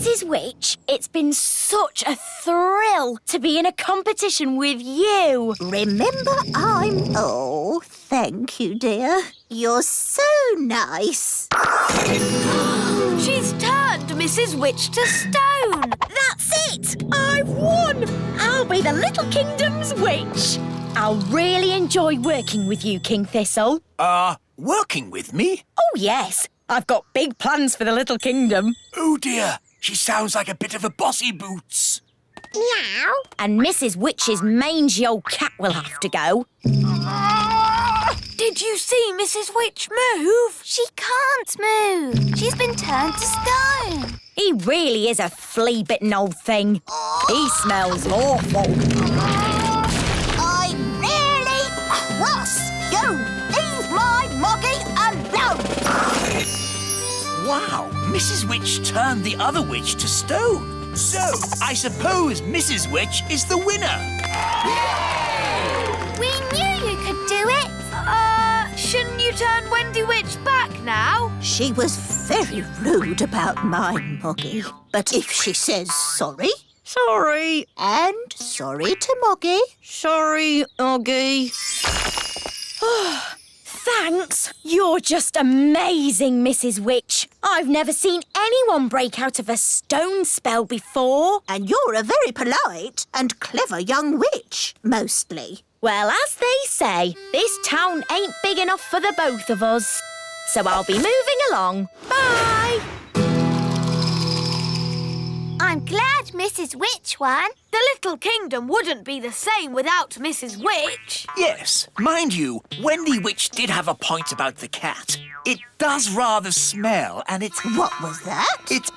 Mrs. Witch, it's been such a thrill to be in a competition with you. Remember, Oh, thank you, dear. You're so nice. She's turned Mrs. Witch to stone. That's it! I've won! I'll be the Little Kingdom's witch. I'll really enjoy working with you, King Thistle. Working with me? Oh, yes. I've got big plans for the Little Kingdom. Oh, dear. She sounds like a bit of a bossy boots. Meow. And Mrs. Witch's mangy old cat will have to go. Did you see Mrs. Witch move? She can't move. She's been turned to stone. He really is a flea-bitten old thing. He smells awful. I'm really cross. You leave my Moggy alone. Wow, Mrs. Witch turned the other witch to stone. So, I suppose Mrs. Witch is the winner. We knew you could do it. Shouldn't you turn Wendy Witch back now? She was very rude about my Moggy. But if she says sorry... Sorry. And sorry to Moggy. Sorry, Oggy. Thanks. You're just amazing, Mrs. Witch. I've never seen anyone break out of a stone spell before. And you're a very polite and clever young witch, mostly. Well, as they say, this town ain't big enough for the both of us. So I'll be moving along. Bye! I'm glad Mrs. Witch won. The Little Kingdom wouldn't be the same without Mrs. Witch. Yes, mind you, Wendy Witch did have a point about the cat. It does rather smell, and it's... What was that? It,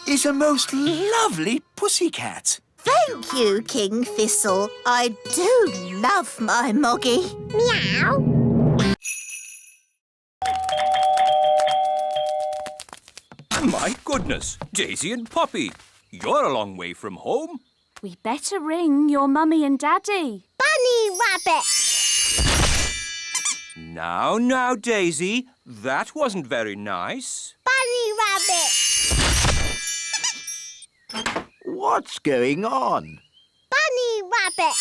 is a most lovely pussycat. Thank you, King Thistle. I do love my Moggy. Meow. My goodness, Daisy and Poppy, you're a long way from home. We better ring your mummy and daddy. Bunny Rabbit. Now, Daisy, that wasn't very nice. Bunny Rabbit. What's going on? Bunny Rabbit.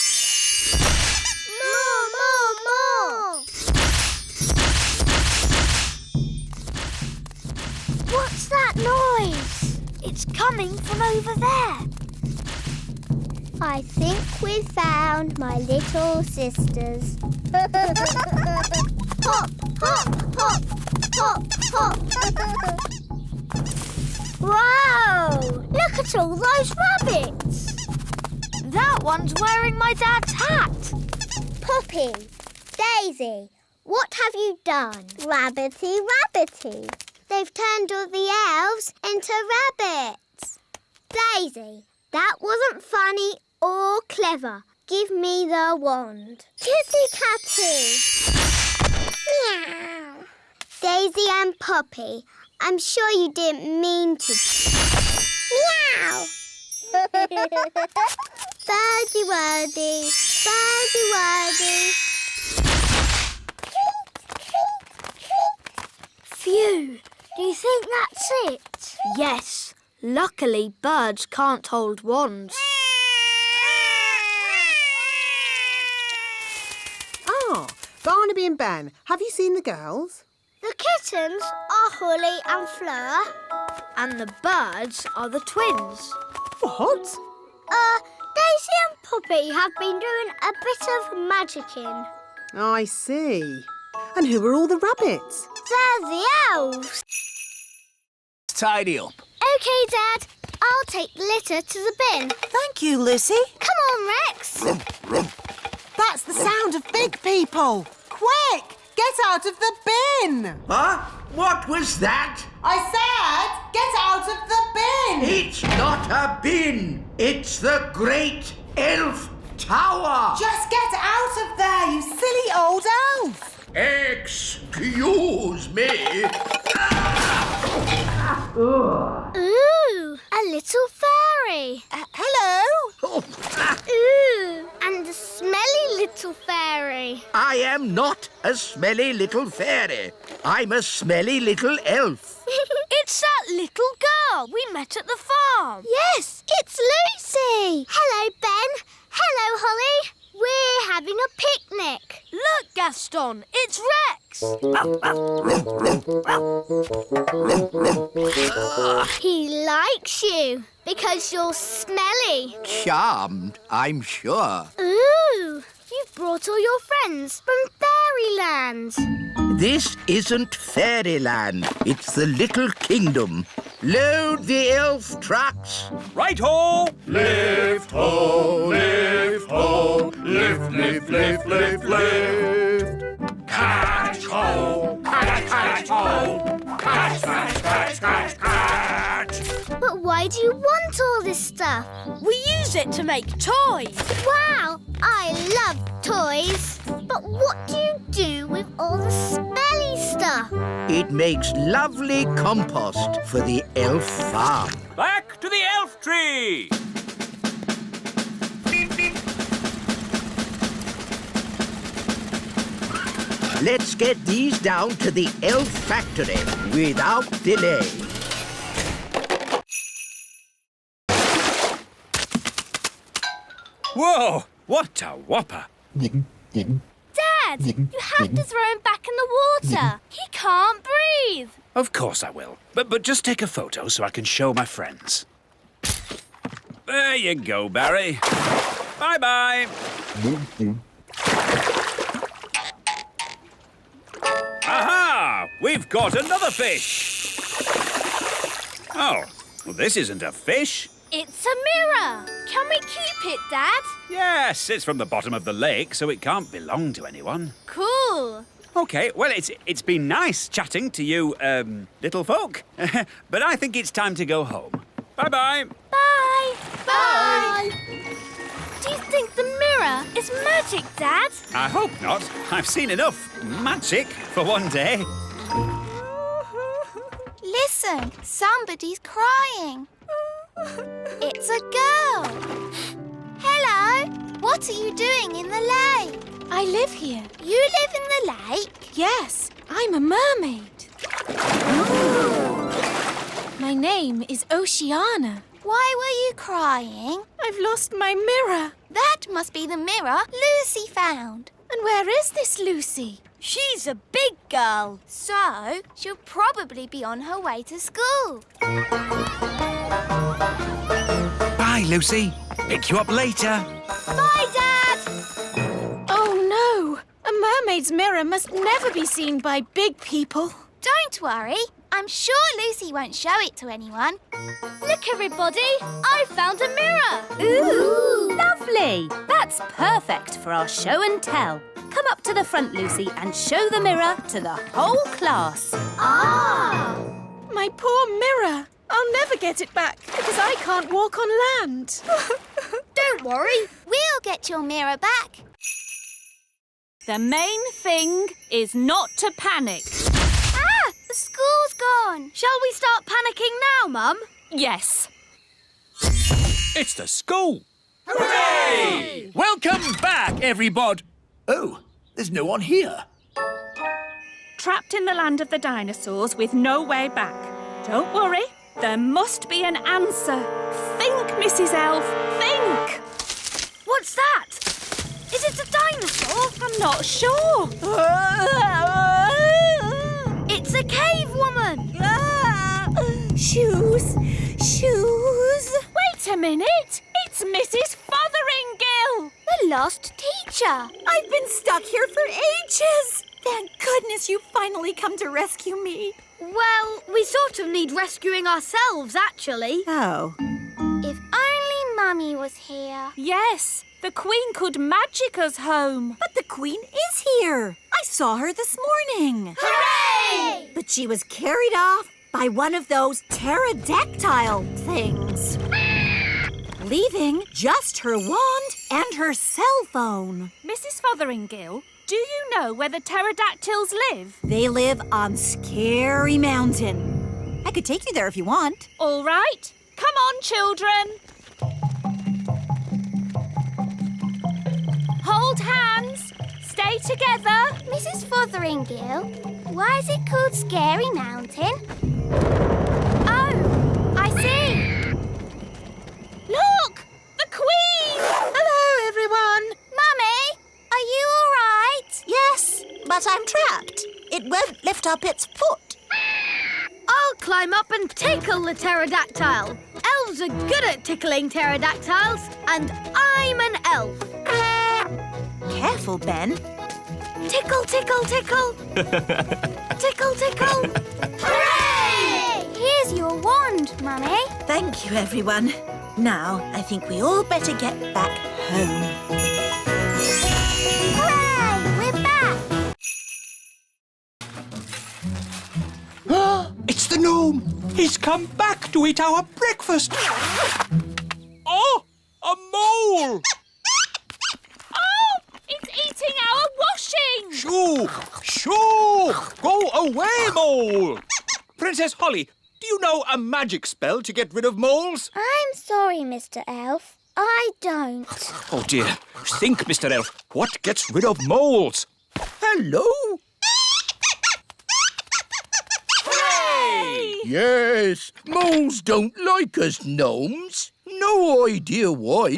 More. What's that noise? It's coming from over there. I think we've found my little sisters. Hop, hop, hop, hop, hop. Wow! Look at all those rabbits. That one's wearing my dad's hat. Poppy, Daisy, what have you done? Rabbity, rabbity. They've turned all the elves into rabbits. Daisy, that wasn't funny or clever. Give me the wand. Kitty Catty. Meow. Daisy and Poppy, I'm sure you didn't mean to. Meow. Birdie wordy, birdie wordy. Phew. Do you think that's it? Yes. Luckily, birds can't hold wands. Ah, Barnaby and Ben, have you seen the girls? The kittens are Holly and Fleur. And the birds are the twins. What? Daisy and Poppy have been doing a bit of magicking. I see. And who are all the rabbits? They're the elves. Tidy up. OK, Dad. I'll take the litter to the bin. Thank you, Lucy. Come on, Rex. That's the sound of big people. Quick, get out of the bin. Huh? What was that? I said, get out of the bin. It's not a bin. It's the Great Elf Tower. Just get out of there, you silly old elf. Excuse me. Ooh, a little fairy. Hello? Ooh, and a smelly little fairy. I am not a smelly little fairy. I'm a smelly little elf. It's that little girl we met at the farm. Yes, it's Lucy. Hello, Ben. Hello, Holly. We're having a picnic. Look, Gaston, it's Rex. He likes you because you're smelly. Charmed, I'm sure. Ooh, you've brought all your friends from fairyland. This isn't fairyland. It's the little kingdom. Load the elf trucks. Right-ho! Lift ho, lift ho, lift, lift, lift, lift, lift. Catch ho, catch, catch ho, catch, catch, catch, catch, catch. But why do you want all this stuff? We use it to make toys. Wow, I love toys. But what do you do with all the smelly stuff? It makes lovely compost for the elf farm. Back to the elf tree! Let's get these down to the elf factory without delay. Whoa! What a whopper! Dad, you have to throw him back in the water. He can't breathe. Of course I will. But just take a photo so I can show my friends. There you go, Barry. Bye-bye. Aha! We've got another fish. Oh, well, this isn't a fish. It's a mirror. Can we keep it, Dad? Yes, it's from the bottom of the lake, so it can't belong to anyone. Cool. OK, well, it's been nice chatting to you, little folk. But I think it's time to go home. Bye-bye. Bye. Bye. Do you think the mirror is magic, Dad? I hope not. I've seen enough magic for one day. Listen, somebody's crying. It's a girl. Hello, what are you doing in the lake? I live here. You live in the lake? Yes, I'm a mermaid. My name is Oceana. Why were you crying? I've lost my mirror. That must be the mirror Lucy found. And where is this Lucy? She's a big girl. So, she'll probably be on her way to school. Bye, Lucy. Pick you up later. Bye, Dad! Oh no! A mermaid's mirror must never be seen by big people. Don't worry. I'm sure Lucy won't show it to anyone. Look, everybody. I found a mirror. Ooh, lovely. That's perfect for our show and tell. Come up to the front, Lucy, and show the mirror to the whole class. Ah! My poor mirror. I'll never get it back because I can't walk on land. Don't worry. We'll get your mirror back. The main thing is not to panic. Ah! The school's gone. Shall we start panicking now, Mum? Yes. It's the school. Hooray! Welcome back, everybody. Oh, there's no one here. Trapped in the land of the dinosaurs with no way back. Don't worry, there must be an answer. Think, Mrs. Elf, think! What's that? Is it a dinosaur? I'm not sure. It's a cave woman. Shoes. Wait a minute. It's Mrs. Fotheringill. The lost teacher. I've been stuck here for ages. Thank goodness you finally come to rescue me. Well, we sort of need rescuing ourselves, actually. Oh. If only Mummy was here. Yes, the Queen could magic us home. But the Queen is here. I saw her this morning. Hooray! But she was carried off by one of those pterodactyl things. Leaving just her wand and her cell phone. Mrs. Fotheringill, do you know where the pterodactyls live? They live on Scary Mountain. I could take you there if you want. All right. Come on, children. Hold hands. Stay together. Mrs. Fotheringill, why is it called Scary Mountain? Oh, I see. Look! The Queen! Hello, everyone. Mummy, are you all right? Yes, but I'm trapped. It won't lift up its foot. I'll climb up and tickle the pterodactyl. Elves are good at tickling pterodactyls, and I'm an elf. Careful, Ben. Tickle, tickle, tickle. Tickle, tickle. Hooray! Here's your wand, Mummy. Thank you, everyone. Now, I think we all better get back home. Hooray! We're back. It's the gnome. He's come back to eat our breakfast. Oh, a mole! Oh! It's eating our washing! Shoo! Shoo! Go away, mole! Princess Holly, do you know a magic spell to get rid of moles? I'm sorry, Mr. Elf. I don't. Oh, dear. Think, Mr. Elf. What gets rid of moles? Hello? Hooray! Yes, moles don't like us gnomes. No idea why.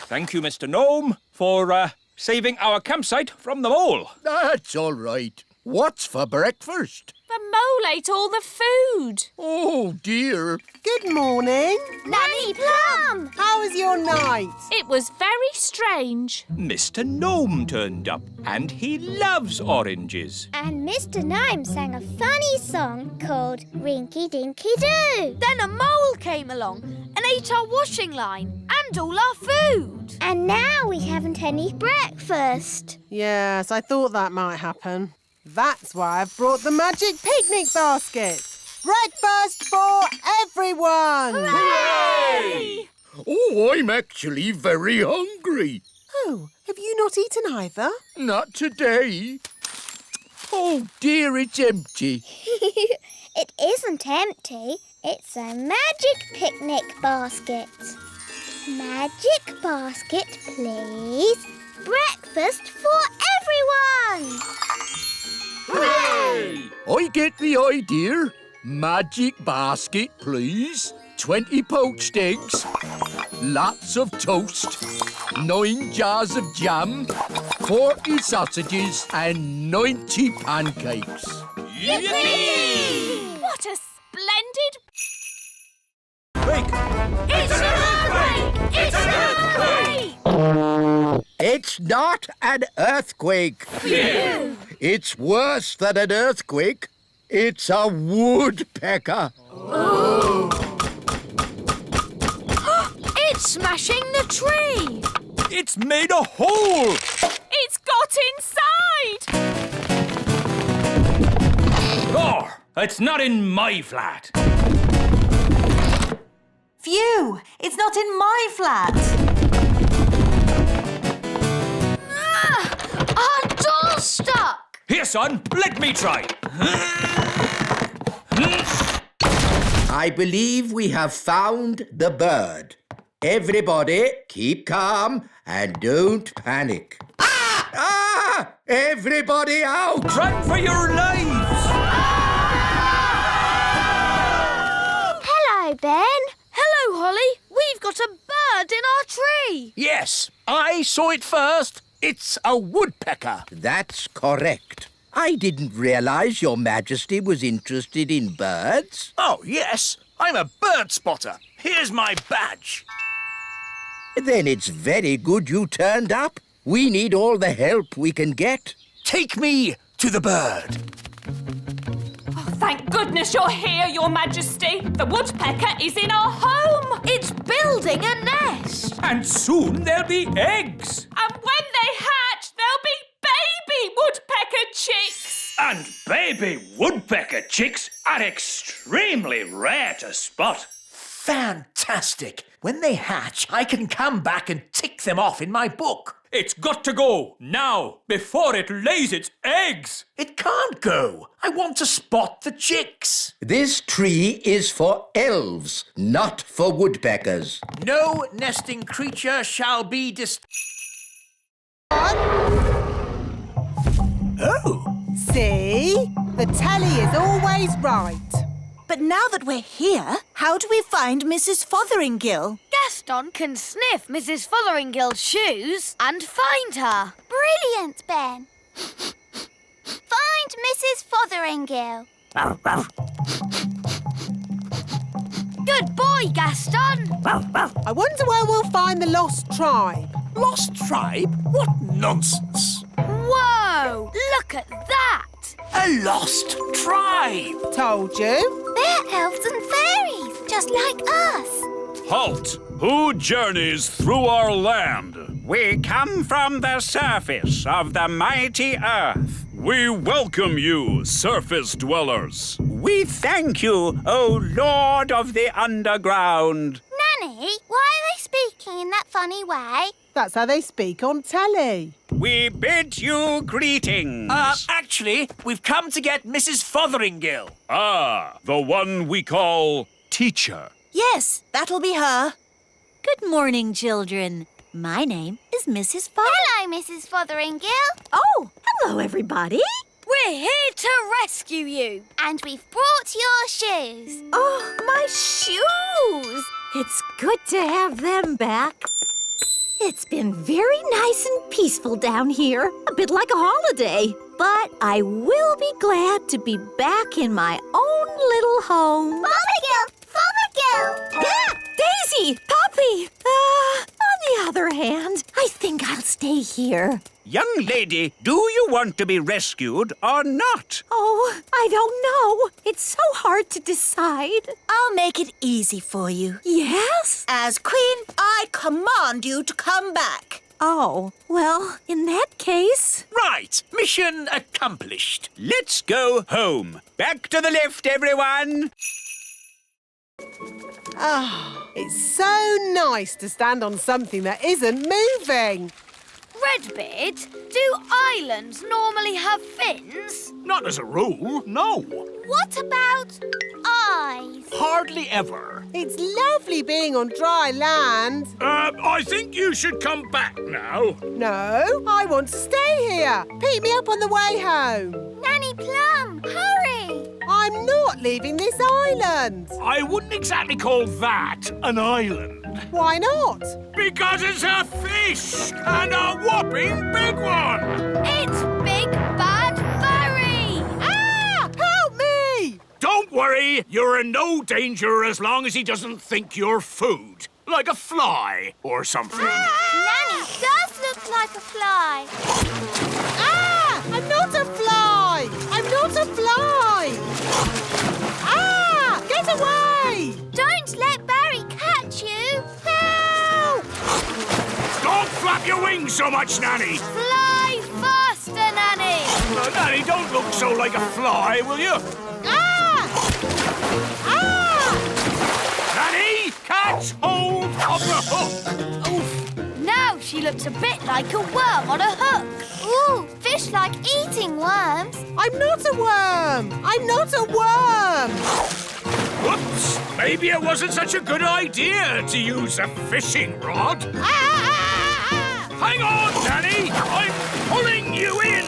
Thank you, Mr. Gnome, for saving our campsite from the mole. That's all right. What's for breakfast? The mole ate all the food. Oh, dear. Good morning. Nanny Plum! How was your night? It was very strange. Mr. Gnome turned up, and he loves oranges. And Mr. Gnome sang a funny song called Rinky Dinky Doo. Then a mole came along and ate our washing line and all our food. And now we haven't any breakfast. Yes, I thought that might happen. That's why I've brought the magic picnic basket. Breakfast for everyone! Hooray! Oh, I'm actually very hungry. Oh, have you not eaten either? Not today. Oh, dear, it's empty. It isn't empty. It's a magic picnic basket. Magic basket, please. Breakfast for everyone! Hooray! I get the idea. Magic basket, please. 20 poached eggs, lots of toast, 9 jars of jam, 40 sausages and 90 pancakes. Yippee! What a splendid... Wake! It's an earthquake! It's an earthquake! It's not an earthquake. Phew! It's worse than an earthquake. It's a woodpecker. It's smashing the tree. It's made a hole! It's got inside! Oh, it's not in my flat. Phew! It's not in my flat. Our door's stuck. Here, son, let me try. I believe we have found the bird. Everybody, keep calm and don't panic. Ah! Ah! Everybody out! Run for your lives! Hello, Ben. Hello, Holly. We've got a bird in our tree. Yes, I saw it first. It's a woodpecker. That's correct. I didn't realise Your Majesty was interested in birds. Oh, yes, I'm a bird spotter. Here's my badge. Then it's very good you turned up. We need all the help we can get. Take me to the bird. Oh, thank goodness you're here, Your Majesty. The woodpecker is in our home. It's building a nest. And soon there'll be eggs. And when they hatch, there'll be baby woodpecker chicks. And baby woodpecker chicks are extremely rare to spot. Fantastic. When they hatch, I can come back and tick them off in my book. It's got to go now, before it lays its eggs. It can't go. I want to spot the chicks. This tree is for elves, not for woodpeckers. No nesting creature shall be Oh! See? The telly is always right. But now that we're here, how do we find Mrs. Fotheringill? Gaston can sniff Mrs. Fotheringill's shoes and find her. Brilliant, Ben. Find Mrs. Fotheringill. Good boy, Gaston. I wonder where we'll find the lost tribe. Lost tribe? What nonsense! Whoa! Look at that! A lost tribe! Told you. They're elves and fairies, just like us. Halt! Who journeys through our land? We come from the surface of the mighty earth. We welcome you, surface dwellers. We thank you, O Lord of the underground. Nanny, why are they speaking in that funny way? That's how they speak on telly. We bid you greetings. Actually, we've come to get Mrs. Fotheringill. Ah, the one we call teacher. Yes, that'll be her. Good morning, children. My name is Mrs. Hello, Mrs. Fotheringill. Oh, hello, everybody. We're here to rescue you. And we've brought your shoes. Oh, my shoes. It's good to have them back. It's been very nice and peaceful down here, a bit like a holiday. But I will be glad to be back in my own little home. Fotheringill! Fotheringill! Ah, Daisy! Poppy! On the other hand, I think I'll stay here. Young lady, do you want to be rescued or not? Oh, I don't know. It's so hard to decide. I'll make it easy for you. Yes? As Queen, I command you to come back. Oh, well, in that case... Right, mission accomplished. Let's go home. Back to the lift, everyone. It's so nice to stand on something that isn't moving. Redbeard, do islands normally have fins? Not as a rule, no. What about eyes? Hardly ever. It's lovely being on dry land. I think you should come back now. No, I want to stay here. Pick me up on the way home. Nanny Plum, hurry! I'm not leaving this island. I wouldn't exactly call that an island. Why not? Because it's a fish, and a whopping big one. It's Big Bad Furry! Ah! Help me! Don't worry, you're in no danger as long as he doesn't think you're food. Like a fly or something. Nanny does look like a fly. Ah! I'm not a fly! I'm not a fly! Ah! Get away! Don't let Barry catch you. Help! Don't flap your wings so much, Nanny. Fly faster, Nanny! Nanny, don't look so like a fly, will you? Ah! Ah! Nanny, catch hold of the hook. Oof! Now she looks a bit like a worm on a hook. Ooh, fish like eating worms. I'm not a worm! I'm not a worm! Whoops! Maybe it wasn't such a good idea to use a fishing rod. Ah! Hang on, Nanny! I'm pulling you in!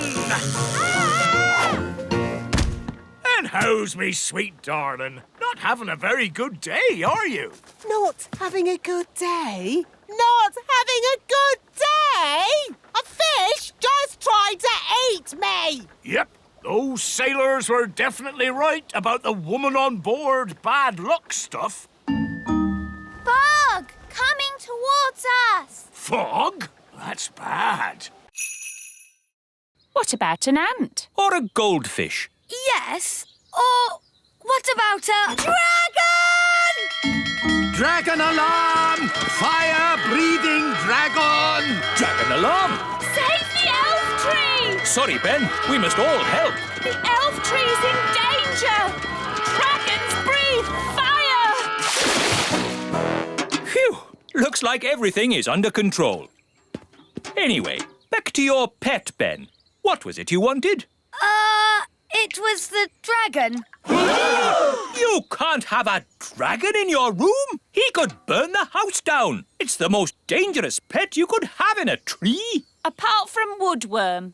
And how's me sweet darling? Not having a very good day, are you? Not having a good day? Not having a good day? A fish just tried to eat me! Yep, those sailors were definitely right about the woman on board bad luck stuff. Bug coming towards us. Fog? That's bad. What about an ant? Or a goldfish. Yes. Or what about a dragon? Dragon alarm! Fire-breathing dragon! Dragon alarm! Save the elf tree! Sorry, Ben. We must all help. The elf tree's in danger! Dragons breathe fire! Phew! Looks like everything is under control. Anyway, back to your pet, Ben. What was it you wanted? It was the dragon. You can't have a dragon in your room. He could burn the house down. It's the most dangerous pet you could have in a tree. apart from Woodworm.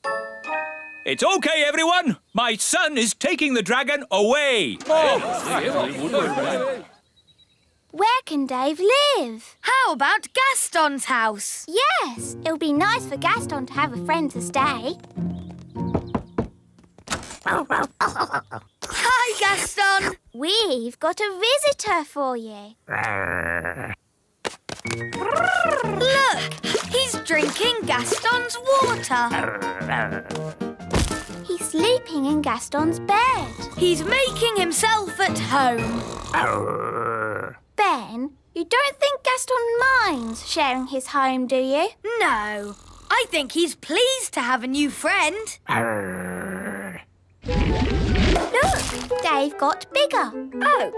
It's okay, everyone. My son is taking the dragon away. Where can Dave live? How about Gaston's house? Yes, it'll be nice for Gaston to have a friend to stay. Hi, Gaston. We've got a visitor for you. Look, he's drinking Gaston's water. He's sleeping in Gaston's bed. He's making himself at home. Ben, you don't think Gaston minds sharing his home, do you? No, I think he's pleased to have a new friend. Look, Dave got bigger. Oh,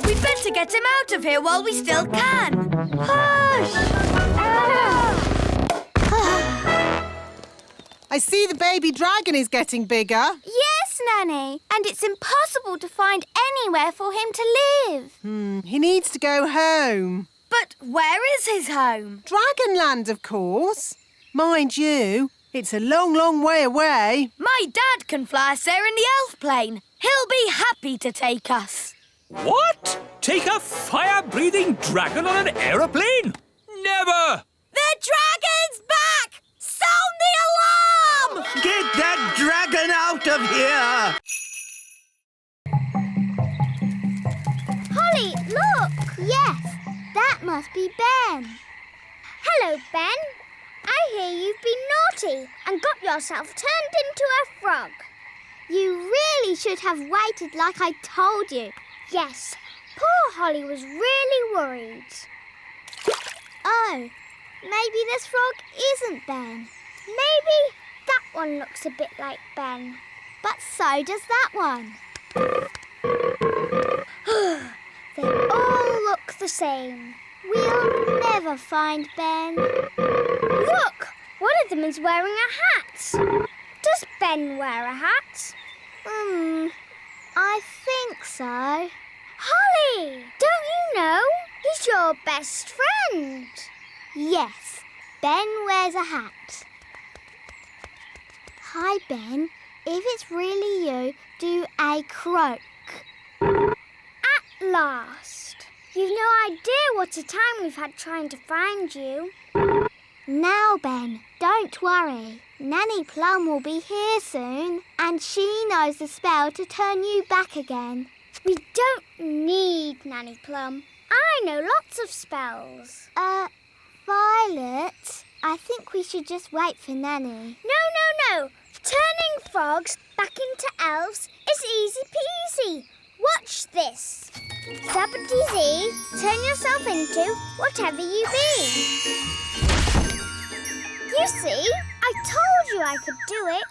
we'd better get him out of here while we still can. Hush! I see the baby dragon is getting bigger. Yes, Nanny, and it's impossible to find anywhere for him to live. He needs to go home. But where is his home? Dragonland, of course. Mind you, it's a long, long way away. My dad can fly us there in the elf plane. He'll be happy to take us. What? Take a fire-breathing dragon on an aeroplane? Never! The dragon's back! Sound the alarm! Get that dragon out of here! Holly, look! Yes, that must be Ben. Hello, Ben. I hear you've been naughty and got yourself turned into a frog. You really should have waited like I told you. Yes, poor Holly was really worried. Oh, maybe this frog isn't Ben. Maybe that one looks a bit like Ben. But so does that one. They all look the same. We'll never find Ben. Look! One of them is wearing a hat. Does Ben wear a hat? I think so. Holly! Don't you know? He's your best friend. Yes, Ben wears a hat. Hi, Ben. If it's really you, do a croak. At last. You've no idea what a time we've had trying to find you. Now, Ben, don't worry. Nanny Plum will be here soon, and she knows the spell to turn you back again. We don't need Nanny Plum. I know lots of spells. Violet, I think we should just wait for Nanny. No. Turning frogs back into elves is easy peasy. Watch this. Zappity-zee, turn yourself into whatever you be. You see, I told you I could do it.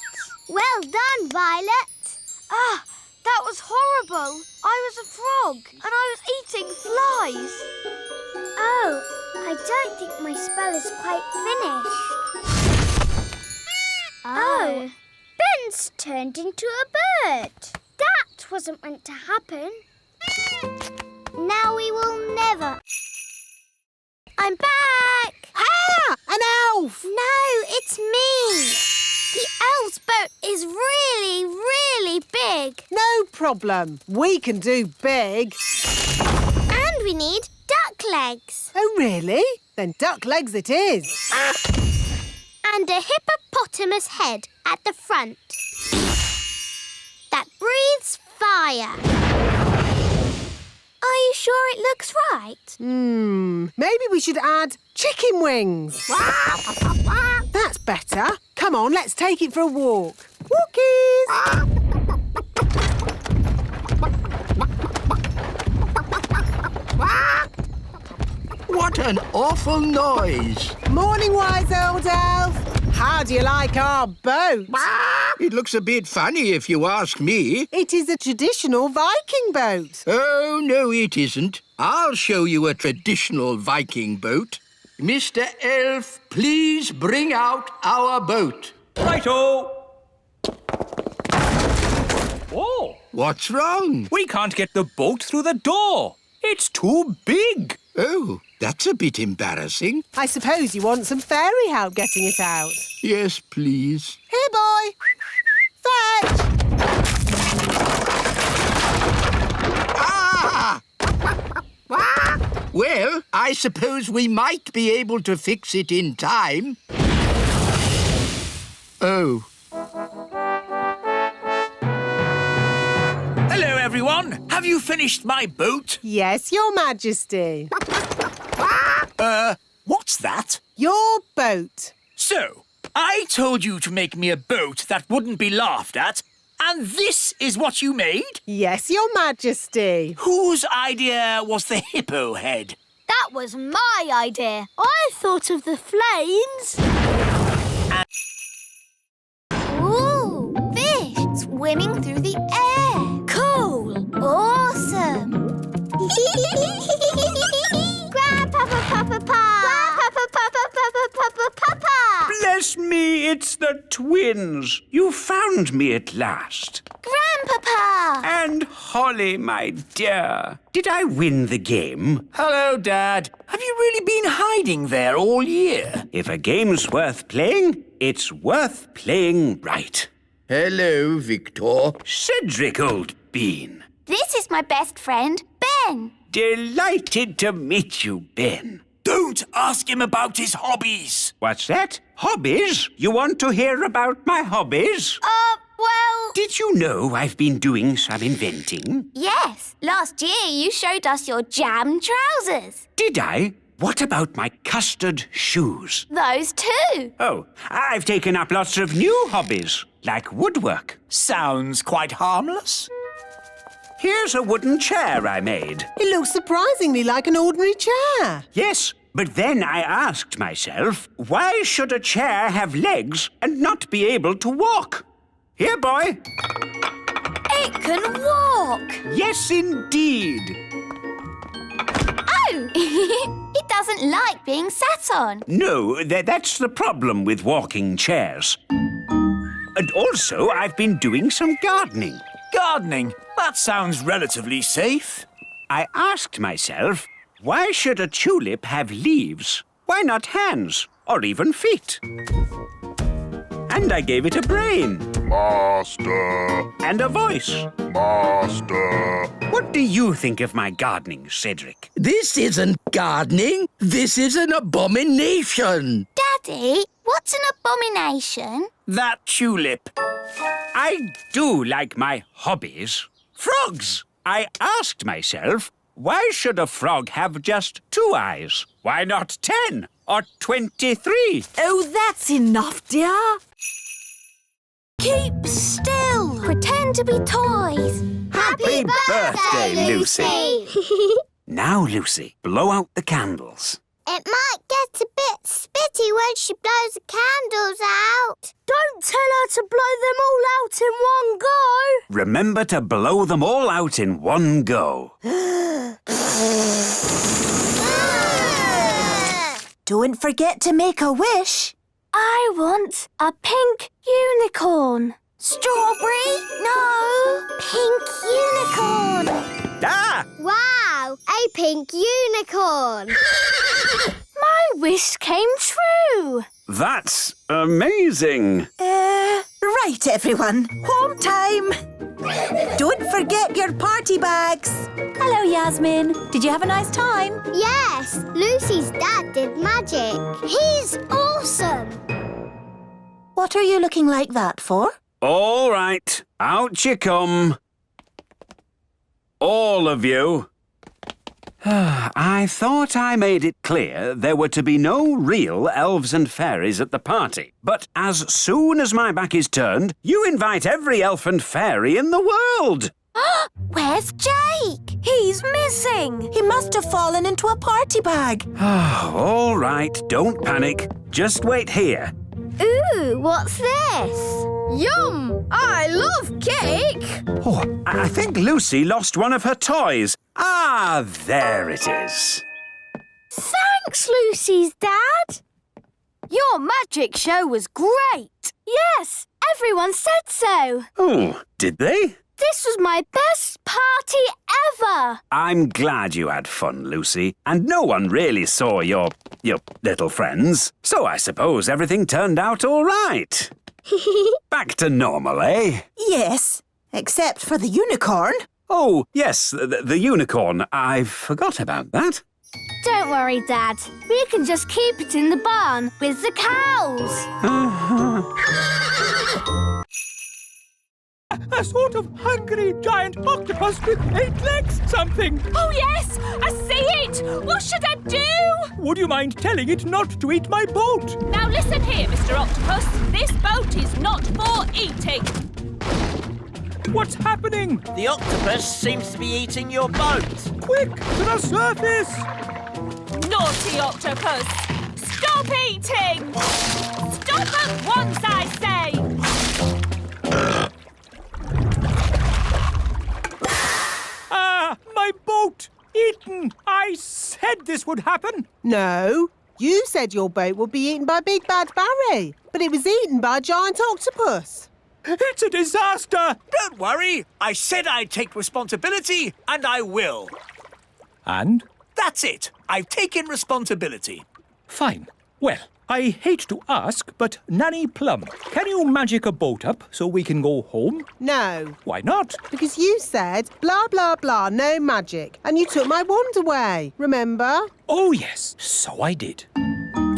Well done, Violet. Ah, that was horrible. I was a frog and I was eating flies. Oh, I don't think my spell is quite finished. Oh, Ben's turned into a bird. That wasn't meant to happen. Now we will never... I'm back! Ah! An elf! No, it's me. The elf's boat is really, really big. No problem. We can do big. And we need duck legs. Oh, really? Then duck legs it is. And a hippopotamus head at the front. That breathes fire. Are you sure it looks right? Maybe we should add chicken wings. That's better. Come on, let's take it for a walk. Walkies! What an awful noise! Morning, wise old elf. How do you like our boat? It looks a bit funny if you ask me. It is a traditional Viking boat. Oh, no, it isn't. I'll show you a traditional Viking boat. Mr. Elf, please bring out our boat. Righto! Oh! What's wrong? We can't get the boat through the door. It's too big. Oh, that's a bit embarrassing. I suppose you want some fairy help getting it out. Yes, please. Here, boy. Fetch! Ah! Well, I suppose we might be able to fix it in time. Oh. Hello, everyone. Have you finished my boat? Yes, Your Majesty. What's that? Your boat. So, I told you to make me a boat that wouldn't be laughed at, and this is what you made? Yes, Your Majesty. Whose idea was the hippo head? That was my idea. I thought of the flames. Ooh, fish swimming through the air. Cool. Awesome. Grandpapa, Papa, Papa. Grandpapa, Papa, Papa. Bless me, it's the twins. You found me at last. Grandpapa. And Holly, my dear. Did I win the game? Hello, Dad. Have you really been hiding there all year? If a game's worth playing, it's worth playing right. Hello, Victor. Cedric, old bean. This is my best friend, Ben. Delighted to meet you, Ben. Don't ask him about his hobbies. What's that? Hobbies? You want to hear about my hobbies? Well... Did you know I've been doing some inventing? Yes. Last year you showed us your jam trousers. Did I? What about my custard shoes? Those too. Oh, I've taken up lots of new hobbies, like woodwork. Sounds quite harmless. Here's a wooden chair I made. It looks surprisingly like an ordinary chair. Yes, but then I asked myself, why should a chair have legs and not be able to walk? Here, boy. It can walk. Yes, indeed. Oh! It doesn't like being sat on. No, that's the problem with walking chairs. And also, I've been doing some gardening. Gardening? That sounds relatively safe. I asked myself, why should a tulip have leaves? Why not hands or even feet? And I gave it a brain. Master. And a voice. Master. What do you think of my gardening, Cedric? This isn't gardening. This is an abomination. Daddy, what's an abomination? That tulip. I do like my hobbies. Frogs! I asked myself, why should a frog have just 2 eyes? Why not 10 or 23? Oh, that's enough, dear. Keep still. Pretend to be toys. Happy birthday, Lucy. Now, Lucy, blow out the candles. It might get a bit spitty when she blows the candles out. Don't tell her to blow them all out in one go. Remember to blow them all out in one go. Don't forget to make a wish. I want a pink unicorn. Strawberry? No. Pink unicorn. Ah! Wow, a pink unicorn. My wish came true. That's amazing. Right, everyone. Home time. Don't forget your party bags. Hello, Yasmin. Did you have a nice time? Yes, Lucy's dad did magic. He's awesome. What are you looking like that for? All right, out you come. All of you. I thought I made it clear there were to be no real elves and fairies at the party. But as soon as my back is turned, you invite every elf and fairy in the world. Where's Jake? He's missing. He must have fallen into a party bag. All right, don't panic. Just wait here. Ooh, what's this? Yum! I love cake! Oh, I think Lucy lost one of her toys. Ah, there it is. Thanks, Lucy's dad. Your magic show was great. Yes, everyone said so. Oh, did they? This was my best party ever. I'm glad you had fun, Lucy. And no one really saw your little friends. So I suppose everything turned out all right. Back to normal, eh? Yes, except for the unicorn. Oh, yes, the unicorn. I forgot about that. Don't worry, Dad. We can just keep it in the barn with the cows. A sort of hungry giant octopus with 8 legs, something. Oh, yes! I see it! What should I do? Would you mind telling it not to eat my boat? Now listen here, Mr. Octopus. This boat is not for eating. What's happening? The octopus seems to be eating your boat. Quick, to the surface! Naughty octopus! Stop eating! Stop at once, I say! My boat! Eaten! I said this would happen! No, you said your boat would be eaten by Big Bad Barry, but it was eaten by a giant octopus. It's a disaster! Don't worry. I said I'd take responsibility, and I will. And? That's it. I've taken responsibility. Fine. Well, I hate to ask, but Nanny Plum, can you magic a boat up so we can go home? No, Why not? because you said blah, blah, blah, no magic, and you took my wand away, remember? Oh, yes, so I did.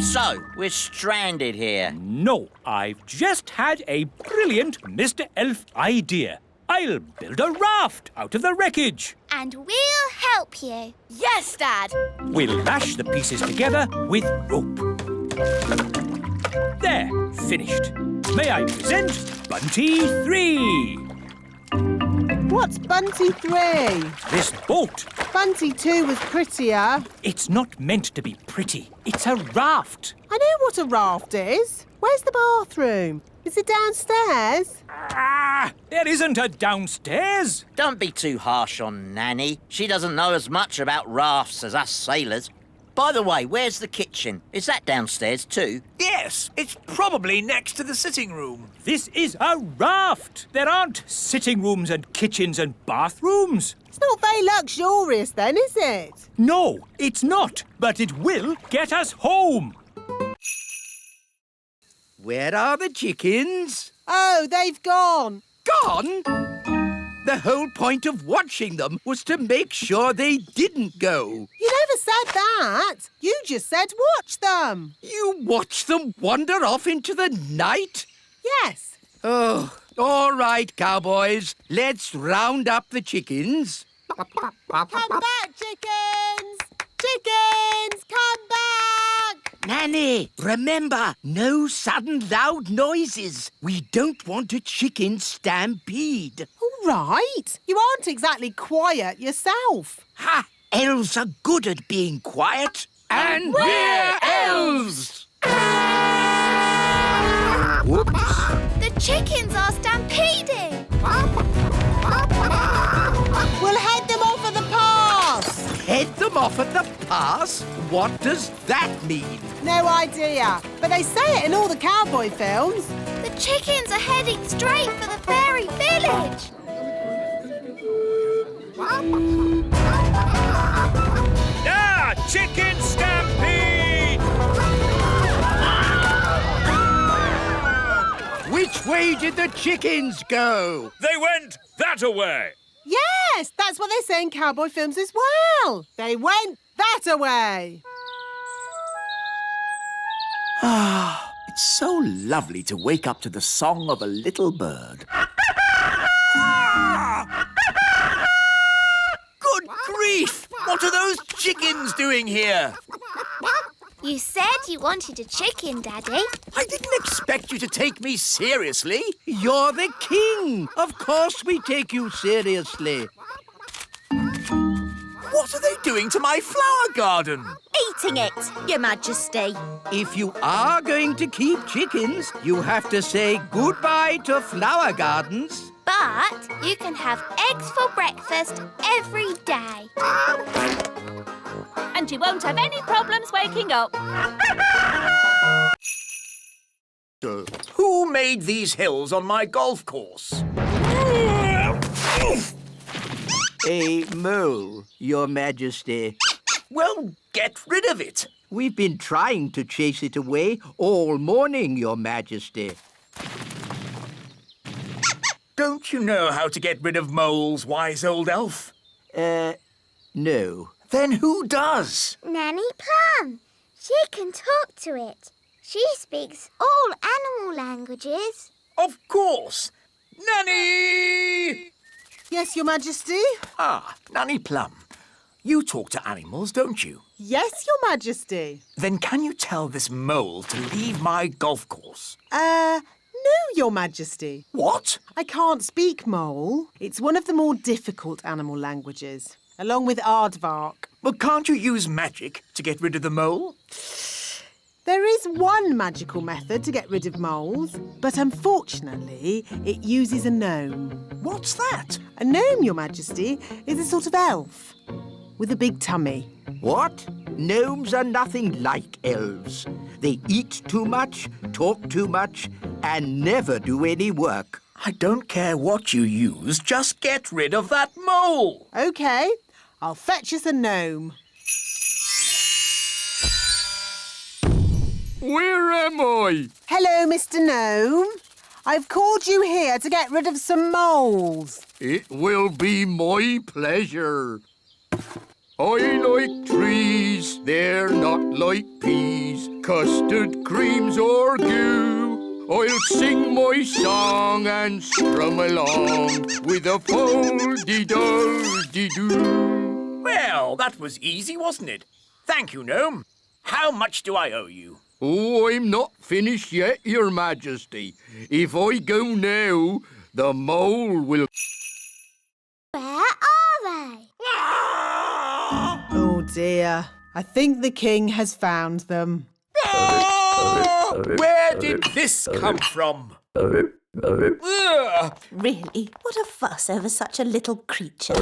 So, we're stranded here. No, I've just had a brilliant Mr. Elf idea. I'll build a raft out of the wreckage. And we'll help you. Yes, Dad. We'll lash the pieces together with rope. There, finished. May I present Bunty 3? What's Bunty 3? This boat. Bunty 2 was prettier. It's not meant to be pretty. It's a raft. I know what a raft is. Where's the bathroom? Is it downstairs? There isn't a downstairs. Don't be too harsh on Nanny. She doesn't know as much about rafts as us sailors. By the way, where's the kitchen? Is that downstairs too? Yes, it's probably next to the sitting room. This is a raft. There aren't sitting rooms and kitchens and bathrooms. It's not very luxurious then, is it? No, it's not. But it will get us home. Where are the chickens? Oh, they've gone. Gone? The whole point of watching them was to make sure they didn't go. You never said that. You just said watch them. You watched them wander off into the night? Yes. Oh, all right, cowboys. Let's round up the chickens. Come back, chickens! Chickens, come back! Nanny, remember, no sudden loud noises. We don't want a chicken stampede. All right. You aren't exactly quiet yourself. Ha! Elves are good at being quiet. And we're elves! Whoops. The chickens are stampeding. We'll head them off at the pass. Head them off at the pass? What does that mean? No idea. But they say it in all the cowboy films. The chickens are heading straight for the fairy village. Ah, chicken stampede! Which way did the chickens go? They went that away. Yes, that's what they say in cowboy films as well. They went that away. Ah, it's so lovely to wake up to the song of a little bird. Good grief! What are those chickens doing here? You said you wanted a chicken, Daddy. I didn't expect you to take me seriously. You're the king. Of course we take you seriously. What are they doing to my flower garden? Eating it, Your Majesty. If you are going to keep chickens, you have to say goodbye to flower gardens. But you can have eggs for breakfast every day. And you won't have any problems waking up. Who made these hills on my golf course? A mole, Your Majesty. Well, get rid of it. We've been trying to chase it away all morning, Your Majesty. Don't you know how to get rid of moles, wise old elf? No. Then who does? Nanny Plum. She can talk to it. She speaks all animal languages. Of course. Nanny! Yes, Your Majesty? Ah, Nanny Plum. You talk to animals, don't you? Yes, Your Majesty. Then can you tell this mole to leave my golf course? No, Your Majesty. What? I can't speak mole. It's one of the more difficult animal languages, along with aardvark. Well, can't you use magic to get rid of the mole? There is one magical method to get rid of moles, but unfortunately, it uses a gnome. What's that? A gnome, Your Majesty, is a sort of elf with a big tummy. What? Gnomes are nothing like elves. They eat too much, talk too much, and never do any work. I don't care what you use, just get rid of that mole. OK, I'll fetch us a gnome. Where am I? Hello, Mr. Gnome. I've called you here to get rid of some moles. It will be my pleasure. I like trees, they're not like peas, custard creams or goo. I'll sing my song and strum along with a fol-de-dol-de-doo. Well, that was easy, wasn't it? Thank you, Gnome. How much do I owe you? Oh, I'm not finished yet, Your Majesty. If I go now, the mole will... Where are they? Oh, dear. I think the king has found them. Oh! Where did this come from? Ugh. Really? What a fuss over such a little creature.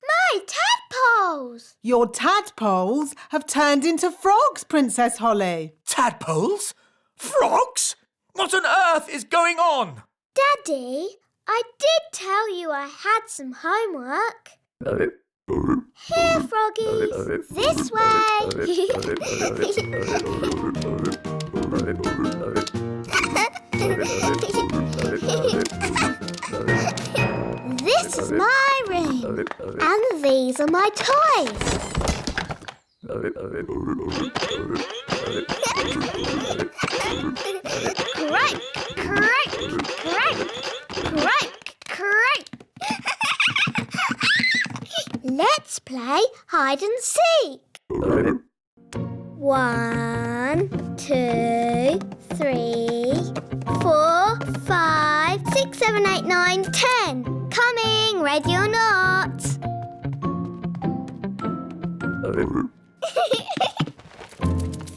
My tadpoles! Your tadpoles have turned into frogs, Princess Holly. Tadpoles? Frogs? What on earth is going on? Daddy, I did tell you I had some homework. Here, froggies. This way. This is my room. And these are my toys. Crank, crank, crank, crank, crank. Let's play hide and seek. 1, 2, 3, 4, 5, 6, 7, 8, 9, 10. Coming, ready or not?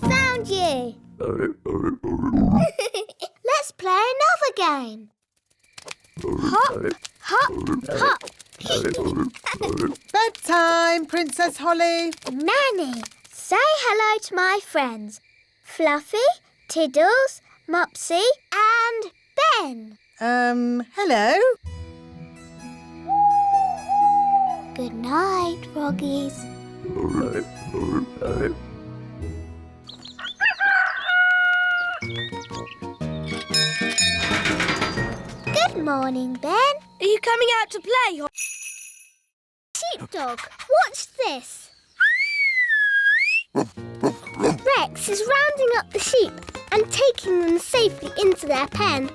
Found you. Let's play another game. Hop, hop, hop. Bedtime, Princess Holly. Nanny, say hello to my friends. Fluffy, Tiddles, Mopsy and Ben. Hello? Good night, froggies. Good morning, Ben. Are you coming out to play? Sheepdog, watch this. Rex is rounding up the sheep and taking them safely into their pen.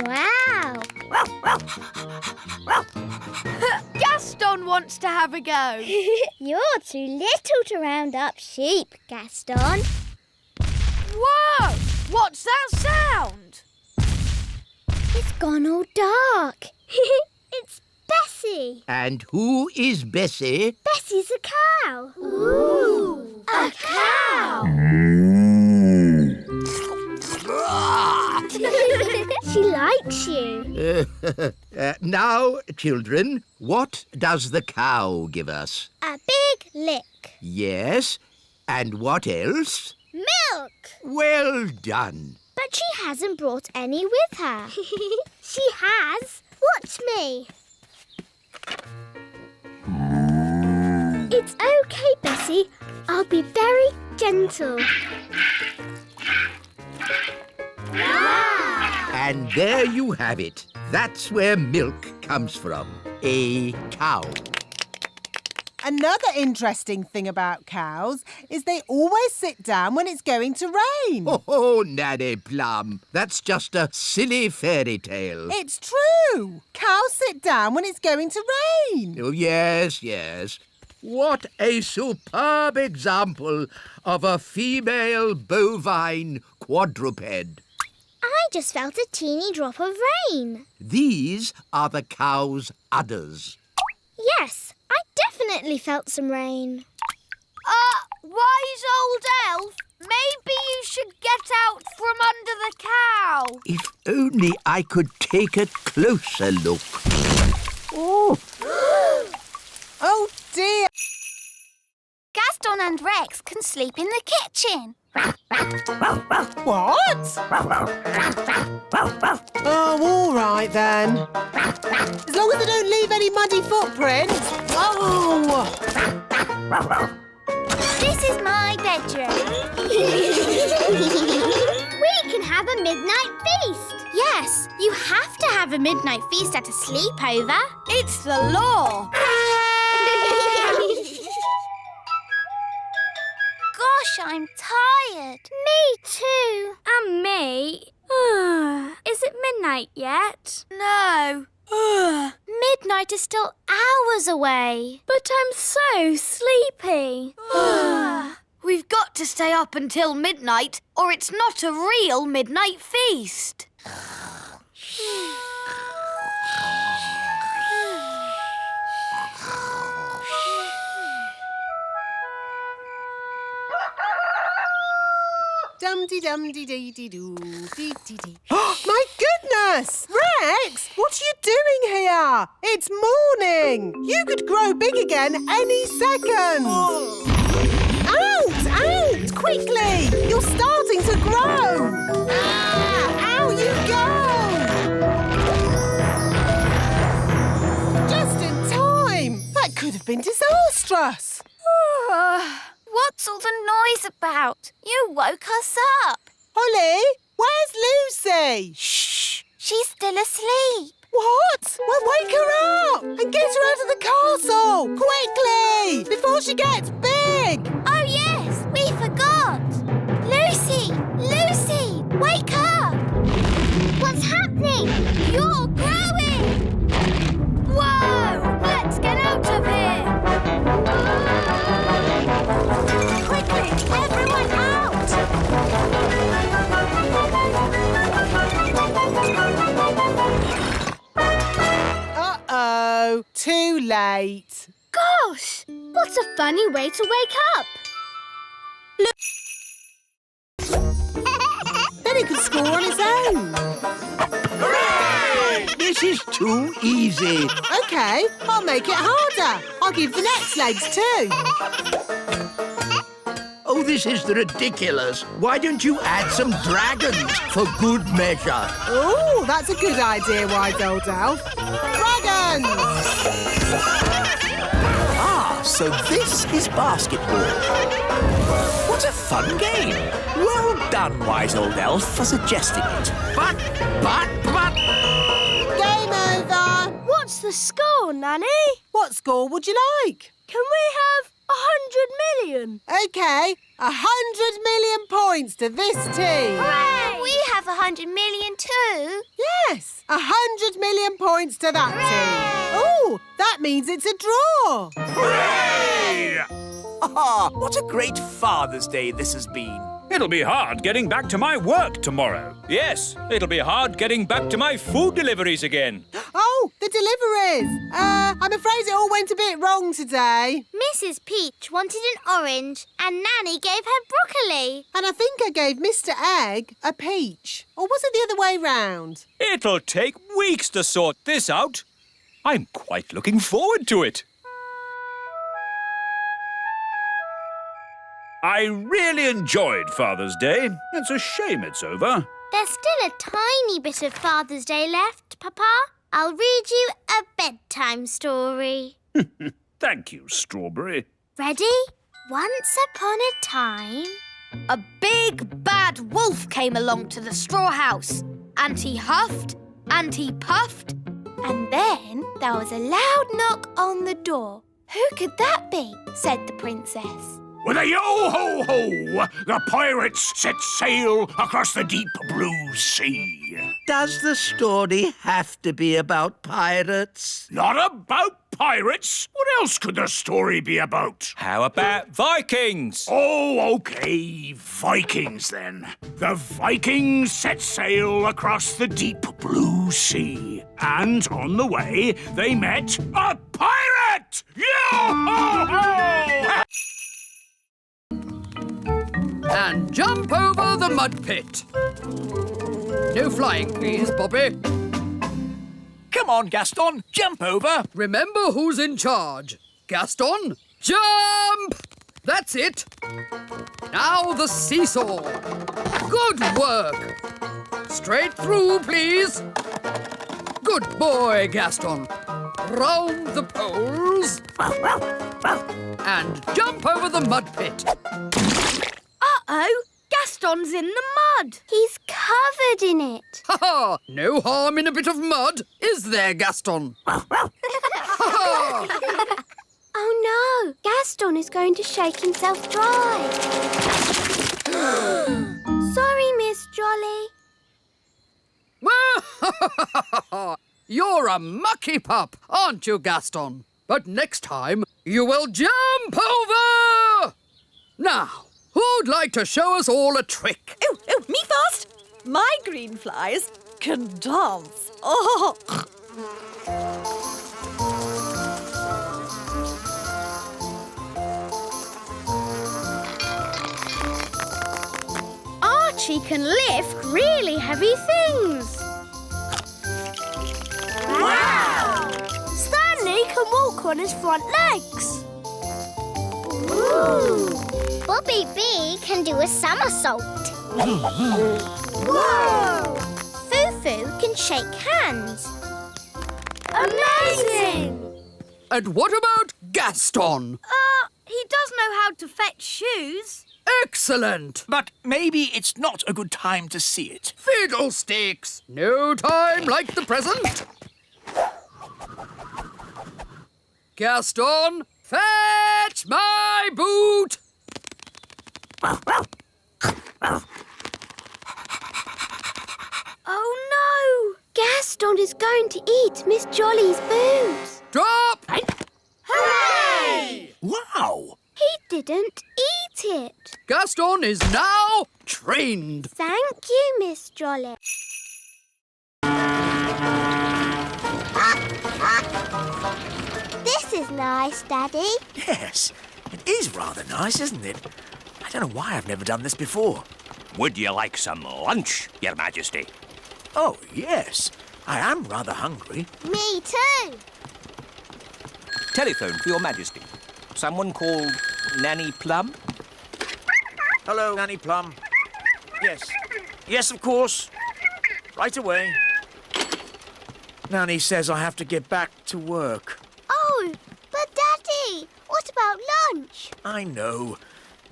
Wow! Gaston wants to have a go. You're too little to round up sheep, Gaston. Whoa! What's that sound? It's gone all dark. It's Bessie. And who is Bessie? Bessie's a cow. Ooh, a cow. She likes you. Now, children, what does the cow give us? A big lick. Yes, and what else? Milk. Well done. But she hasn't brought any with her. She has. Watch me. It's okay, Bessie. I'll be very gentle. And there you have it. That's where milk comes from. A cow. Another interesting thing about cows is they always sit down when it's going to rain. Oh, Nanny Plum, that's just a silly fairy tale. It's true. Cows sit down when it's going to rain. Oh, yes, yes. What a superb example of a female bovine quadruped. I just felt a teeny drop of rain. These are the cow's udders. Yes, I definitely felt some rain. Wise old elf, maybe you should get out from under the cow. If only I could take a closer look. Oh, Oh, dear. Gaston and Rex can sleep in the kitchen. What? Oh, all right then. As long as they don't leave any muddy footprints. Oh! This is my bedroom. We can have a midnight feast. Yes, you have to have a midnight feast at a sleepover. It's the law. Gosh, I'm tired. Me too. And me. Is it midnight yet? No. Midnight is still hours away. But I'm so sleepy. We've got to stay up until midnight, or it's not a real midnight feast. Dum-dee-dum-dee-dee-dee-doo, My goodness! Rex, what are you doing here? It's morning. You could grow big again any second. Out! Out! Quickly! You're starting to grow. Out you go! Just in time. That could have been disastrous. What's all the noise about? You woke us up. Holly, where's Lucy? Shh! She's still asleep. What? Well, wake her up and get her out of the castle! Quickly! Before she gets big! Oh, yes! We forgot! Lucy! Lucy! Wake up! What's happening? You're growing! Whoa! Let's get out of here! Quickly, everyone out! Uh-oh, too late. Gosh! What a funny way to wake up! Then he could score on his own. Hooray! This is too easy. OK, I'll make it harder. I'll give the next legs too. Oh, this is ridiculous. Why don't you add some dragons for good measure? Oh, that's a good idea, wise old elf. Dragons! Ah, so this is basketball. What a fun game. Well done, wise old elf, for suggesting it. But... Game over. What's the score, Nanny? What score would you like? Can we have 100 million? OK, 100 million points to this team. Hooray! We have 100 million too. Yes, 100 million points to that team. Oh, that means it's a draw. Hooray! Ah, what a great Father's Day this has been. It'll be hard getting back to my work tomorrow. Yes, it'll be hard getting back to my food deliveries again. Oh, the deliveries. I'm afraid it all went a bit wrong today. Mrs. Peach wanted an orange and Nanny gave her broccoli. And I think I gave Mr. Egg a peach. Or was it the other way round? It'll take weeks to sort this out. I'm quite looking forward to it. I really enjoyed Father's Day. It's a shame it's over. There's still a tiny bit of Father's Day left, Papa. I'll read you a bedtime story. Thank you, Strawberry. Ready? Once upon a time... A big bad wolf came along to the straw house, and he huffed and he puffed, and then there was a loud knock on the door. Who could that be? Said the princess. With a yo-ho-ho, the pirates set sail across the deep blue sea. Does the story have to be about pirates? Not about pirates. What else could the story be about? How about Vikings? Oh, OK, Vikings then. The Vikings set sail across the deep blue sea. And on the way, they met a pirate! Yo-ho-ho! And jump over the mud pit. No flying, please, Bobby. Come on, Gaston, jump over. Remember who's in charge. Gaston, jump! That's it. Now the seesaw. Good work. Straight through, please. Good boy, Gaston. Round the poles. And jump over the mud pit. Uh-oh, Gaston's in the mud. He's covered in it. Ha ha! No harm in a bit of mud, is there, Gaston? Ha ha! Oh no, Gaston is going to shake himself dry. Sorry, Miss Jolly. You're a mucky pup, aren't you, Gaston? But next time, you will jump over! Now, who'd like to show us all a trick? Oh, me first. My green flies can dance. Oh! Archie can lift really heavy things. Wow! Stanley can walk on his front legs. Ooh. Bobby B can do a somersault. Whoa! Foo-Foo can shake hands. Amazing! And what about Gaston? He does know how to fetch shoes. Excellent! But maybe it's not a good time to see it. Fiddlesticks! No time like the present. Gaston, fetch my boot! Oh no! Gaston is going to eat Miss Jolly's boots. Drop! Hooray! Wow! He didn't eat it. Gaston is now trained. Thank you, Miss Jolly. This is nice, Daddy. Yes, it is rather nice, isn't it? I don't know why I've never done this before. Would you like some lunch, Your Majesty? Oh, yes. I am rather hungry. Me too. Telephone for Your Majesty. Someone called Nanny Plum? Hello, Nanny Plum. Yes. Yes, of course. Right away. Nanny says I have to get back to work. Oh, but Daddy, what about lunch? I know,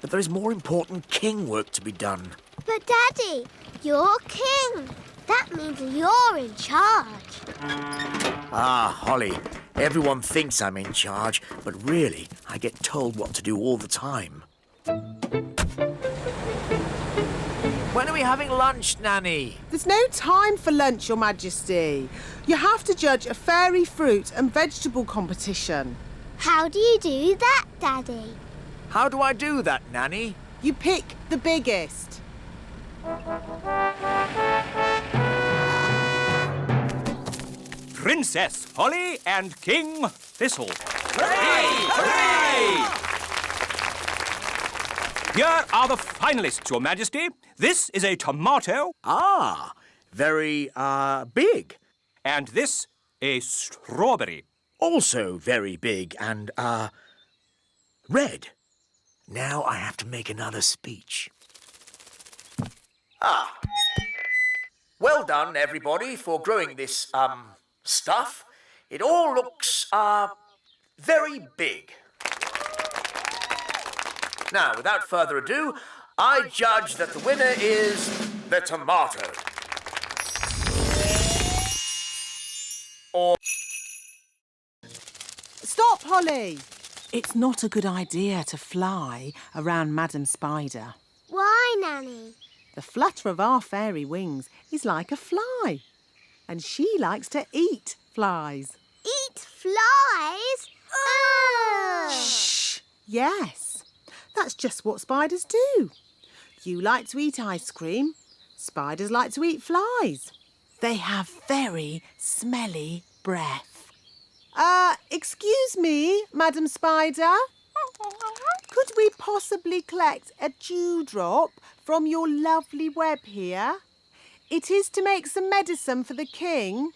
but there is more important king work to be done. But Daddy, you're king. That means you're in charge. Ah, Holly, everyone thinks I'm in charge, but really, I get told what to do all the time. When are we having lunch, Nanny? There's no time for lunch, Your Majesty. You have to judge a fairy fruit and vegetable competition. How do you do that, Daddy? How do I do that, Nanny? You pick the biggest. Princess Holly and King Thistle. Hooray! Hooray! Here are the finalists, Your Majesty. This is a tomato. Ah, very, big. And this, a strawberry. Also very big and, red. Now I have to make another speech. Ah. Well done, everybody, for growing this, stuff. It all looks, very big. Now, without further ado, I judge that the winner is the tomato. Or... Stop, Holly! It's not a good idea to fly around Madam Spider. Why, Nanny? The flutter of our fairy wings is like a fly. And she likes to eat flies. Eat flies? Ugh. Shh! Yes, that's just what spiders do. You like to eat ice cream. Spiders like to eat flies. They have very smelly breath. Excuse me, Madam Spider. Could we possibly collect a dewdrop from your lovely web here? It is to make some medicine for the king.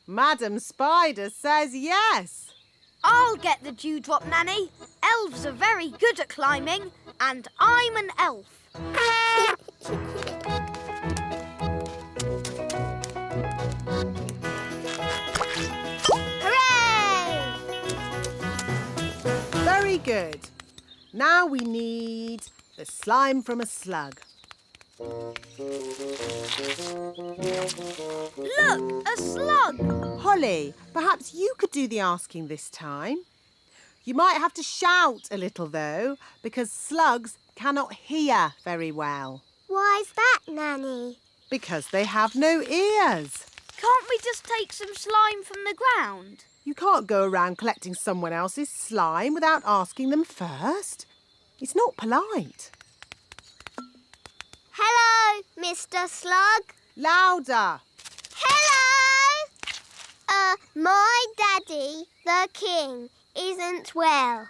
Madam Spider says yes. I'll get the dewdrop, Nanny. Elves are very good at climbing, and I'm an elf. Hooray! Very good. Now we need the slime from a slug. Look, a slug! Holly, perhaps you could do the asking this time. You might have to shout a little, though, because slugs cannot hear very well. Why's that, Nanny? Because they have no ears. Can't we just take some slime from the ground? You can't go around collecting someone else's slime without asking them first. It's not polite. Hello, Mr. Slug. Louder. Hello! My daddy, the king, isn't well.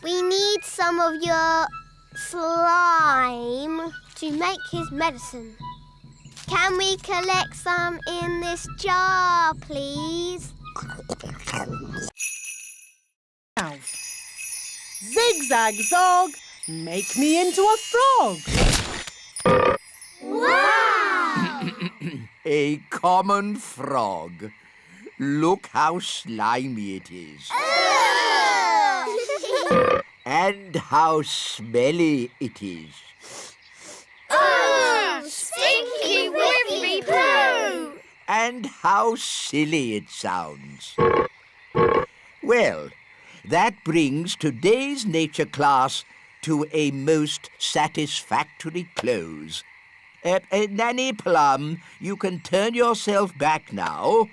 We need some of your slime to make his medicine. Can we collect some in this jar, please? Zigzag zog, make me into a frog. Wow! A common frog. Look how slimy it is. And how smelly it is. Stinky whiffy poo! And how silly it sounds. Well, that brings today's nature class to a most satisfactory close. Nanny Plum, you can turn yourself back now.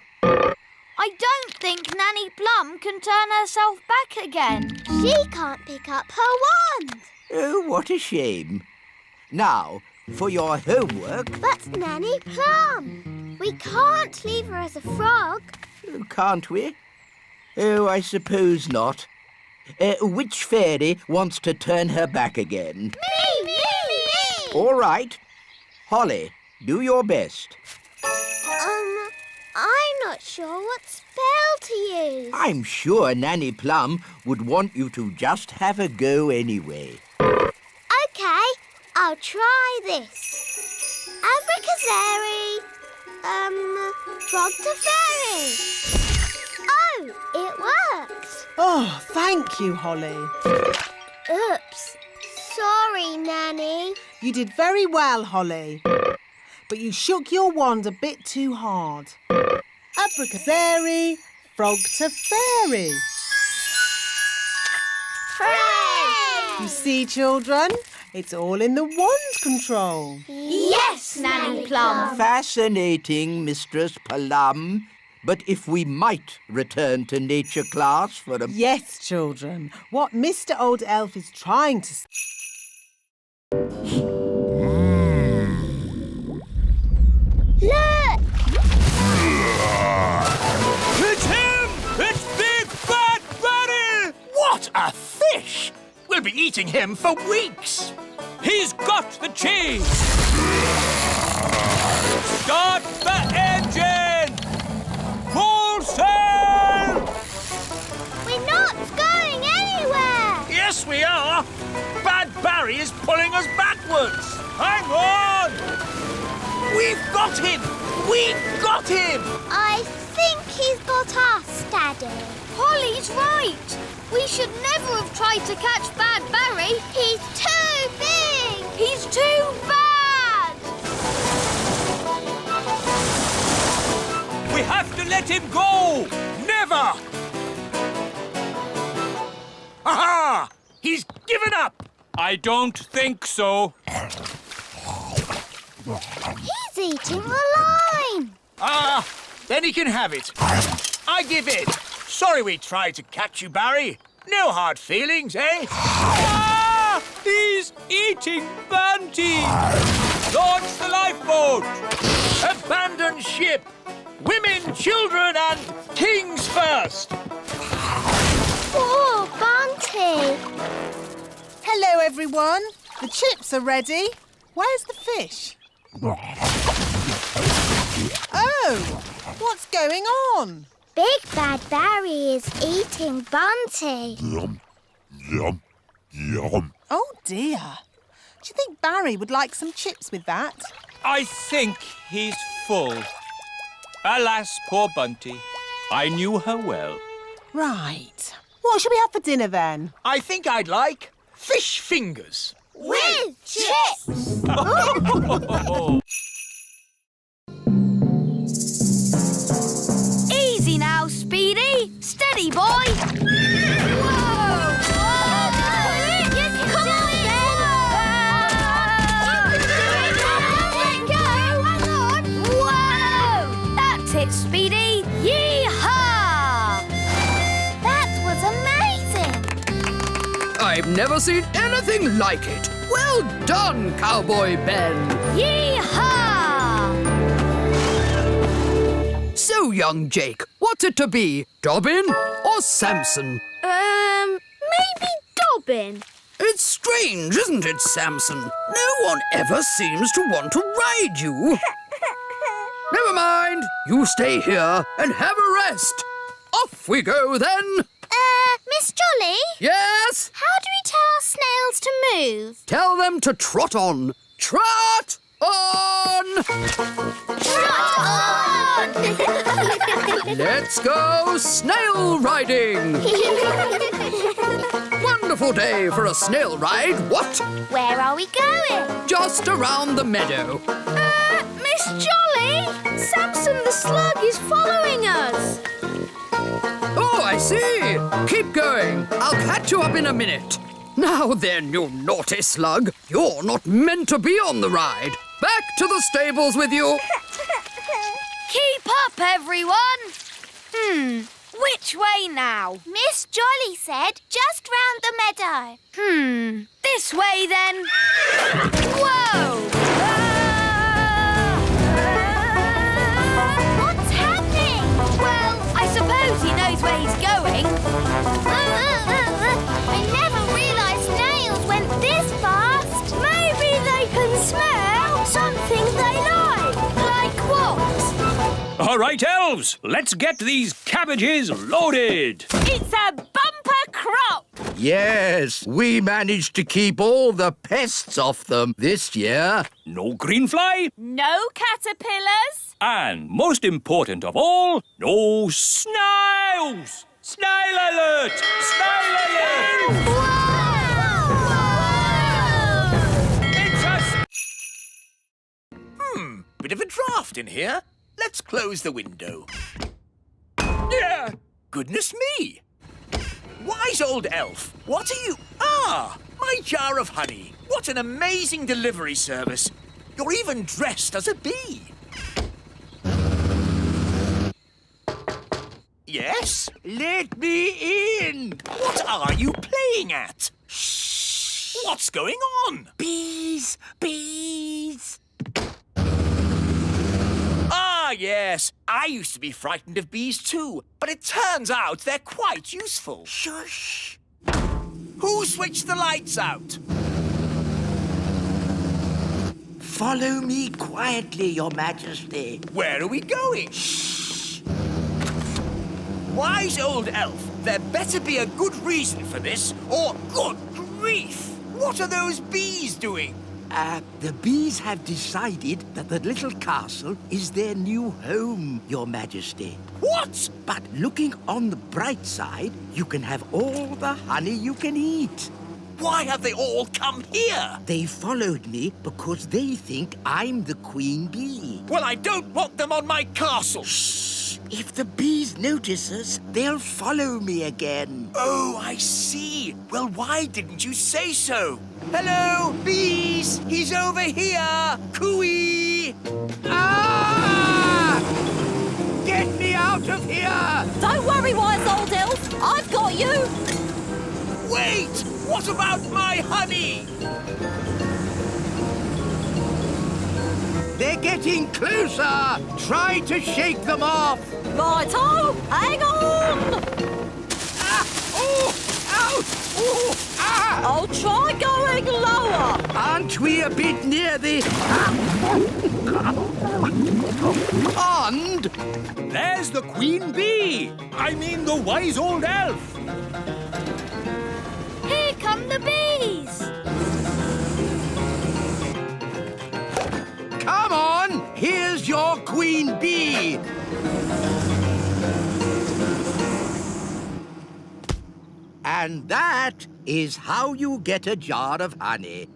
I don't think Nanny Plum can turn herself back again. She can't pick up her wand. Oh, what a shame. Now, for your homework... But Nanny Plum, we can't leave her as a frog. Can't we? Oh, I suppose not. Which fairy wants to turn her back again? Me! All right. Holly, do your best. I'm not sure what spell to use. I'm sure Nanny Plum would want you to just have a go anyway. OK, I'll try this. Abracazary, frog to fairy. Oh, it worked. Oh, thank you, Holly. Oops. Sorry, Nanny. You did very well, Holly. But you shook your wand a bit too hard. Abracazary, frog to fairy. Hooray! You see, children, it's all in the wand control. Yes, Nanny Plum. Fascinating, Mistress Plum. But if we might return to nature class for a... Yes, children. What Mr. Old Elf is trying to... Look! It's him! It's Big Bad Barry! What a fish! We'll be eating him for weeks. He's got the cheese! Start the engine! Full sail! We're not going anywhere! Yes, we are. Bad Barry is pulling us backwards. Hang on! We've got him! We've got him! I think he's got us, Daddy. Holly's right. We should never have tried to catch Bad Barry. He's too big. He's too bad. We have to let him go! Never! Aha! He's given up! I don't think so. He's eating the line. Ah, then he can have it. I give in. Sorry we tried to catch you, Barry. No hard feelings, eh? Ah! He's eating Banty! Launch the lifeboat! Abandon ship! Women, children, and kings first! Poor Bunty. Hello, everyone. The chips are ready. Where's the fish? Oh, what's going on? Big Bad Barry is eating Bunty. Yum, yum, yum. Oh, dear. Do you think Barry would like some chips with that? I think he's full. Alas, poor Bunty. I knew her well. Right. What shall we have for dinner, then? I think I'd like fish fingers. With chips. Easy now, Speedy. Steady, boy. Whoa! Come on, Whoa! That's it, Speedy. Yee-haw! That was amazing. I've never seen anything like it. Well done, Cowboy Ben. Yee-haw! So, young Jake, what's it to be? Dobbin or Samson? Maybe Dobbin. It's strange, isn't it, Samson? No one ever seems to want to ride you. Never mind. You stay here and have a rest. Off we go, then. Miss Jolly? Yes? How do we tell our snails to move? Tell them to trot on. Trot on! Trot on! Let's go snail riding! Wonderful day for a snail ride, what? Where are we going? Just around the meadow. Miss Jolly! Samson the slug is following us. Oh, I see. Keep going. I'll catch you up in a minute. Now then, you naughty slug. You're not meant to be on the ride. Back to the stables with you. Keep up, everyone. Which way now? Miss Jolly said just round the meadow. This way then. Whoa! What's happening? Well, I suppose he knows where he's going. I never realised snails went this fast. Maybe they can smell something they like. Like what? All right, elves, let's get these cabbages loaded. It's a bumper crop. Yes, we managed to keep all the pests off them this year. No greenfly, No caterpillars. and most important of all, no snails. Snail alert! Snail alert! It's us! Bit of a draft in here. Let's close the window. Yeah, goodness me. Wise old elf, what are you... Ah, my jar of honey. What an amazing delivery service. You're even dressed as a bee. Yes? Let me in. What are you playing at? Shh. What's going on? Bees, bees. Ah, yes. I used to be frightened of bees too, but it turns out they're quite useful. Shush. Who switched the lights out? Follow me quietly, Your Majesty. Where are we going? Shh. Wise old elf, there better be a good reason for this, or good grief! What are those bees doing? The bees have decided that the little castle is their new home, Your Majesty. What? But looking on the bright side, you can have all the honey you can eat. Why have they all come here? They followed me because they think I'm the queen bee. Well, I don't want them on my castle. Shh! If the bees notice us, they'll follow me again. Oh, I see. Well, why didn't you say so? Hello, bees! He's over here! Cooey! Ah! Get me out of here! Don't worry, wise old elf. I've got you. Wait! What about my honey? They're getting closer! Try to shake them off! Right-o! Hang on! Ah! Oh! Ouch! Oh! Ah! I'll try going lower. Aren't we a bit near the pond? There's the queen bee. I mean the wise old elf. Here come the bees. Come on! Here's your queen bee! And that is how you get a jar of honey.